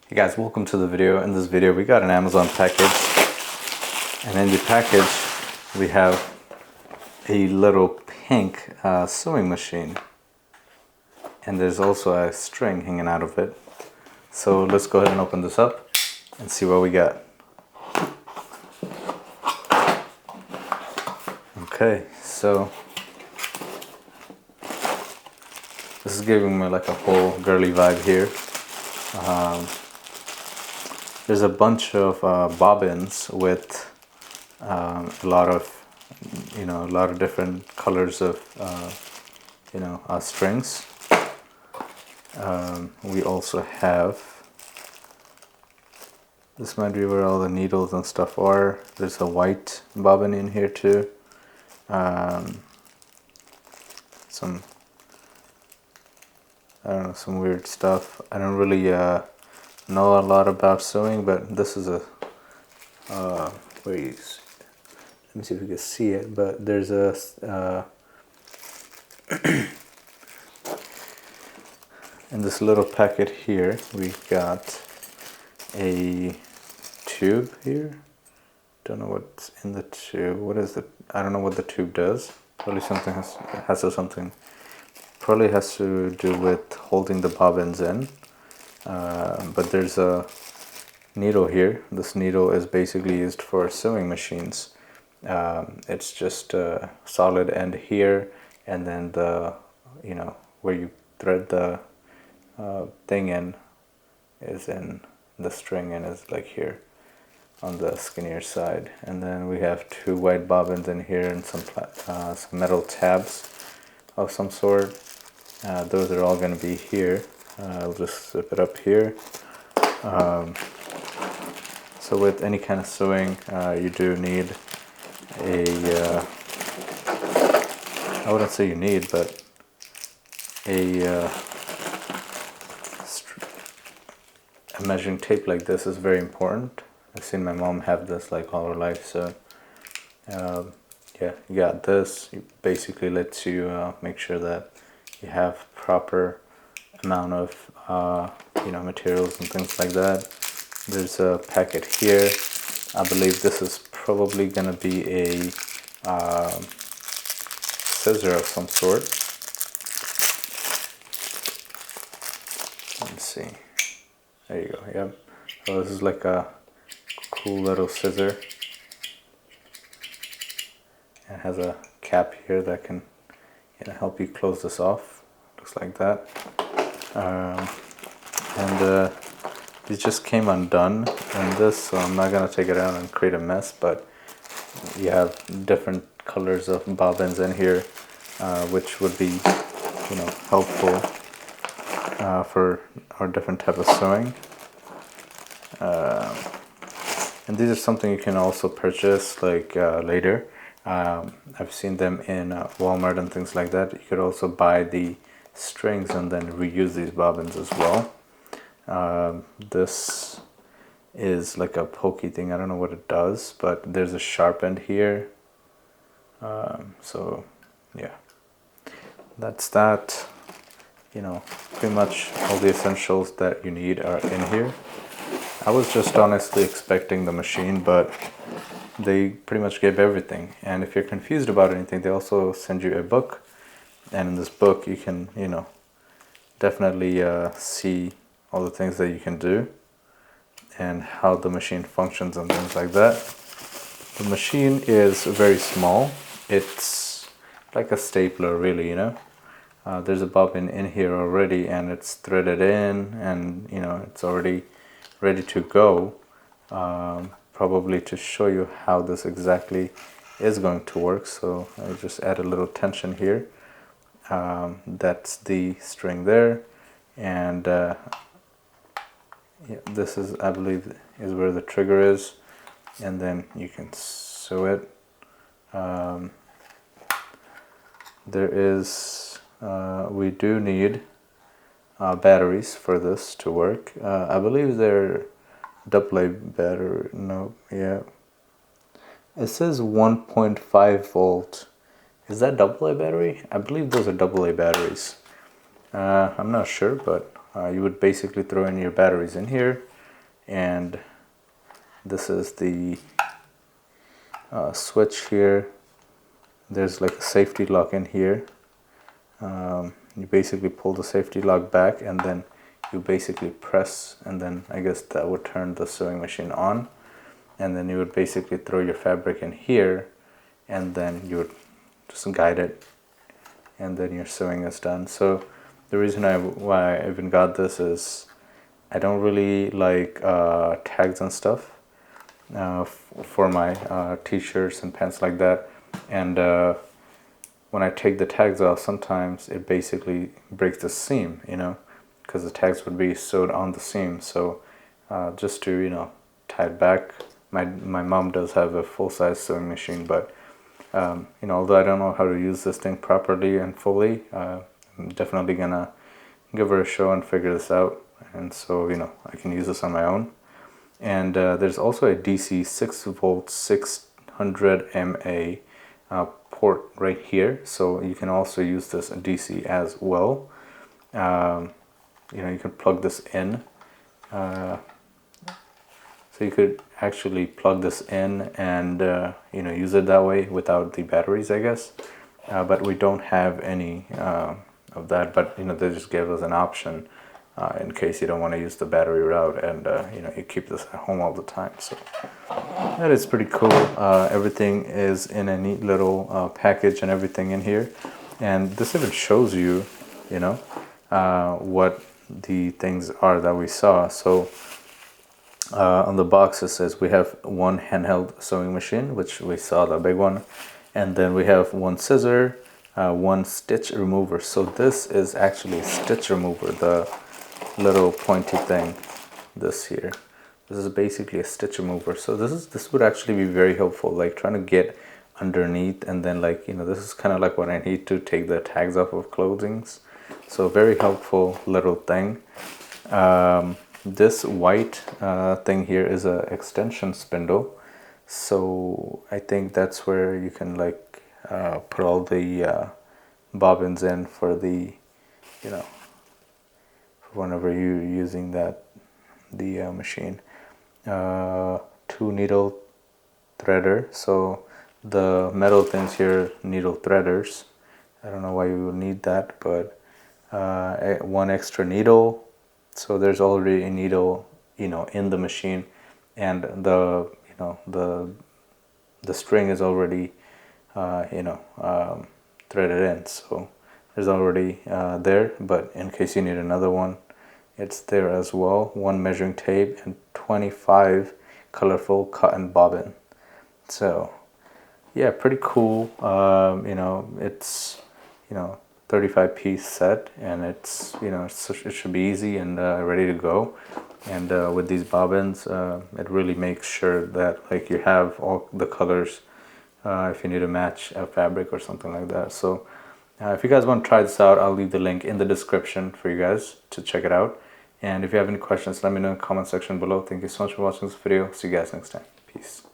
Hey guys, welcome to the video. In this video we got an Amazon package, and in the package we have a little pink sewing machine, and there's also a string hanging out of it. So let's go ahead and open this up and see what we got. Okay, so this is giving me like a whole girly vibe here. There's a bunch of bobbins with a lot of different colors of strings. We also have, this might be where all the needles and stuff are. There's a white bobbin in here too. Some some weird stuff. I don't really know a lot about sewing, but this is a let me see if you can see it, but there's a in this little packet here we got a tube here. Don't know what's in the tube. What is it? I don't know what the tube does. Probably something probably has to do with holding the bobbins in. But there's a needle here. This needle is basically used for sewing machines. It's just a solid end here, and then the where you thread the thing in is in the string and is like here on the skinnier side. And then we have two white bobbins in here and some metal tabs of some sort. Those are all going to be here. I'll just zip it up here. So with any kind of sewing, you do need a, I wouldn't say you need, but a measuring tape like this is very important. I've seen my mom have this like all her life, so yeah, you got this. It basically lets you make sure that you have proper amount of materials and things like that. There's a packet here. I believe this is probably gonna be a scissor of some sort. Let's see. There you go. Yep. So this is like a cool little scissor. It has a cap here that can help you close this off. Looks like that. And it just came undone in this, so I'm not gonna take it out and create a mess, but you have different colors of bobbins in here, which would be helpful for our different type of sewing. And these are something you can also purchase like later. I've seen them in Walmart and things like that. You could also buy the strings and then reuse these bobbins as well. This is like a pokey thing. I don't know what it does, but there's a sharp end here. So yeah, that's that. Pretty much all the essentials that you need are in here. I was just honestly expecting the machine, but they pretty much gave everything. And if you're confused about anything, they also send you a book, and in this book you can definitely see all the things that you can do and how the machine functions and things like that. The machine is very small. It's like a stapler, really. There's a bobbin in here already, and it's threaded in, and it's already ready to go. Probably to show you how this exactly is going to work. So I just add a little tension here. That's the string there, and yeah, this is, I believe, is where the trigger is, and then you can sew it. There is we do need batteries for this to work. I believe they're AA battery. No, yeah, it says 1.5 volt. Is that AA battery? I believe those are AA batteries. I'm not sure, but you would basically throw in your batteries in here, and this is the switch here. There's like a safety lock in here. You basically pull the safety lock back and then you basically press, and then I guess that would turn the sewing machine on, and then you would basically throw your fabric in here and then you would just guide it, and then your sewing is done. So the reason why I even got this is I don't really like tags and stuff for my t-shirts and pants like that, and when I take the tags off, sometimes it basically breaks the seam, you know, because the tags would be sewed on the seam. So just to, you know, tie it back, my mom does have a full-size sewing machine, but you know, although I don't know how to use this thing properly and fully, I'm definitely gonna give her a show and figure this out, and so, you know, I can use this on my own. And there's also a DC 6 volt 600 mA port right here, so you can also use this DC as well. You know, you can plug this in, so you could actually plug this in and you know, use it that way without the batteries, I guess. But we don't have any of that, but you know, they just gave us an option in case you don't want to use the battery route, and you know, you keep this at home all the time. So that is pretty cool. Everything is in a neat little package and everything in here, and this even shows you, you know, what the things are that we saw. So on the box it says we have one handheld sewing machine, which we saw, the big one, and then we have one scissor, one stitch remover. So this is actually a stitch remover, the little pointy thing, this here. This is basically a stitch remover. So this would actually be very helpful, like trying to get underneath, and then, like, you know, this is kind of like what I need to take the tags off of clothings. So very helpful little thing. This white thing here is a extension spindle, so I think that's where you can like put all the bobbins in for the, you know, whenever you're using that the machine. 2 needle threader, so the metal things here, needle threaders. I don't know why you would need that, but 1 extra needle. So there's already a needle, you know, in the machine, and the, you know, the string is already you know, threaded in, so there's already there. But in case you need another one, it's there as well. 1 measuring tape and 25 colorful cotton bobbin. So yeah, pretty cool. You know, it's, you know, 35 piece set, and it's, you know, it should be easy and ready to go. And with these bobbins, it really makes sure that like you have all the colors if you need to match a fabric or something like that. So if you guys want to try this out, I'll leave the link in the description for you guys to check it out. And if you have any questions, let me know in the comment section below. Thank you so much for watching this video. See you guys next time. Peace.